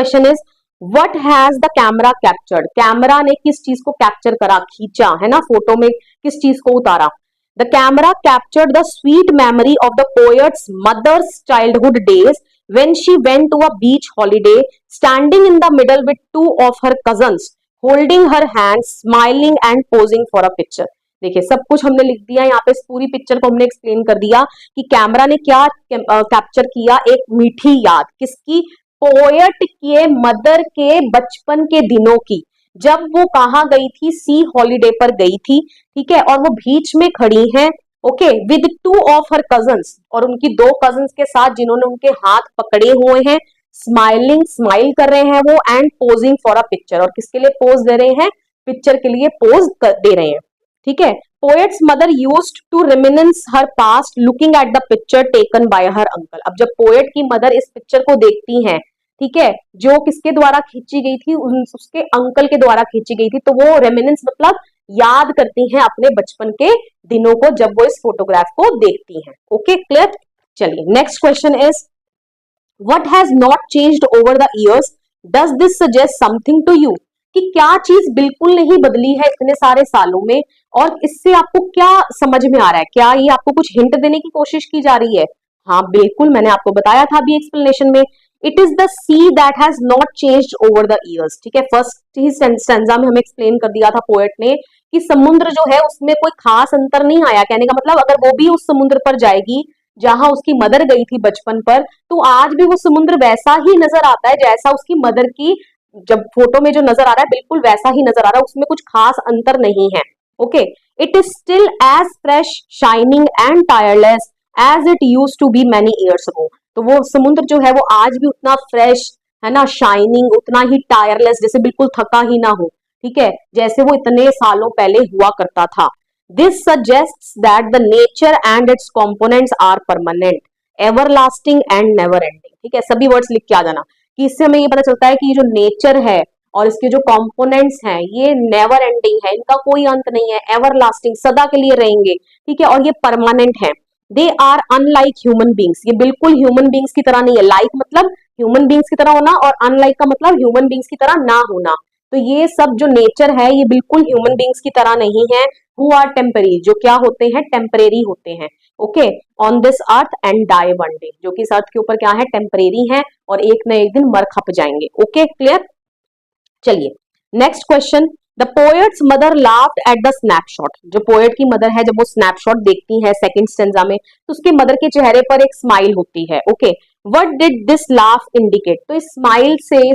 Question is what has the camera captured, camera ने किस चीज को कैप्चर करा, खींचा है ना, फोटो में किस चीज को उतारा। The camera captured the sweet memory of the poet's mother's childhood days when she went to a beach holiday, standing in the middle with two of her cousins, holding her hands, smiling and posing for a picture। देखिए सब कुछ हमने लिख दिया यहाँ पे, इस पूरी पिक्चर को हमने एक्सप्लेन कर दिया कि कैमरा ने क्या कैप्चर किया, एक मीठी याद, किसकी, पोएट के मदर के बचपन के दिनों की, जब वो कहाँ गई थी, सी हॉलीडे पर गई थी, ठीक है, और वो बीच में खड़ी हैं, okay, with two of her cousins, और उनकी दो कजन्स के साथ जिन्होंने उनके हाथ पकड़े हुए हैं, स्माइलिंग, स्माइल कर रहे हैं वो, and posing for a picture, और किसके लिए पोज दे रहे हैं, पिक्चर के लिए पोज दे रहे हैं, ठीक है। Poet's mother used to reminisce her past looking at the picture taken by her uncle. अब जब पोएट की मदर इस पिक्चर को देखती हैं, ठीक है, जो किसके द्वारा खींची गई थी, उसके अंकल के द्वारा खींची गई थी, तो वो रेमिनेंस मतलब याद करती हैं अपने बचपन के दिनों को जब वो इस फोटोग्राफ को देखती हैं। Okay, clear. चलिए next question is what has not changed over the years, does this suggest something to you, कि क्या चीज बिल्कुल नहीं बदली है इतने सारे सालों में, और इससे आपको क्या समझ में आ रहा है, क्या ये आपको कुछ हिंट देने की कोशिश की जा रही है। हाँ बिल्कुल, मैंने आपको बताया था अभी एक्सप्लेनेशन में, it is the see that has not changed over the years, ठीक है। फर्स्ट ही स्टैंजा में हमें एक्सप्लेन कर दिया था पोएट ने कि समुद्र जो है उसमें कोई खास अंतर नहीं आया, कहने का मतलब अगर वो भी उस समुद्र पर जाएगी जहां उसकी मदर गई थी बचपन पर, तो आज भी वो समुद्र वैसा ही नजर आता है जैसा उसकी मदर की जब फोटो में जो नजर आ रहा है बिल्कुल वैसा ही नजर आ रहा है, उसमें कुछ खास अंतर नहीं है। Okay, it is still as fresh, shining and tireless as it used to be many years ago. तो वो समुद्र जो है वो आज भी उतना फ्रेश है ना, शाइनिंग, उतना ही टायरलेस, जैसे बिल्कुल थका ही ना हो, ठीक है, जैसे वो इतने सालों पहले हुआ करता था। This suggests that the nature and its components are permanent, everlasting and never ending, ठीक है, सभी वर्ड्स लिख के आ जाना, कि इससे हमें ये पता चलता है कि ये जो नेचर है और इसके जो कंपोनेंट्स हैं ये नेवर एंडिंग है, इनका कोई अंत नहीं है, एवरलास्टिंग, सदा के लिए रहेंगे, ठीक है, और ये परमानेंट है। They are unlike human beings, ये बिल्कुल ह्यूमन बींग्स की तरह नहीं है, लाइक मतलब ह्यूमन बींग्स की तरह होना और अनलाइक का मतलब ह्यूमन बींग्स की तरह ना होना, तो ये सब जो नेचर है ये बिल्कुल ह्यूमन बींग्स की तरह नहीं है। हु आर टेम्परेरी, जो क्या होते हैं, टेम्परेरी होते हैं, okay, on this earth and die one day, जो कि इस अर्थ के ऊपर क्या है, टेम्परेरी है और एक न एक दिन मर खप जाएंगे। Okay, clear. चलिए next question, the poet's mother laughed at the snapshot, जो पोएट की मदर है जब वो स्नैपशॉट देखती है सेकंड स्टेंजा में, तो उसके मदर के चेहरे पर एक स्माइल होती है। Okay, what did this laugh indicate, तो इस स्माइल से,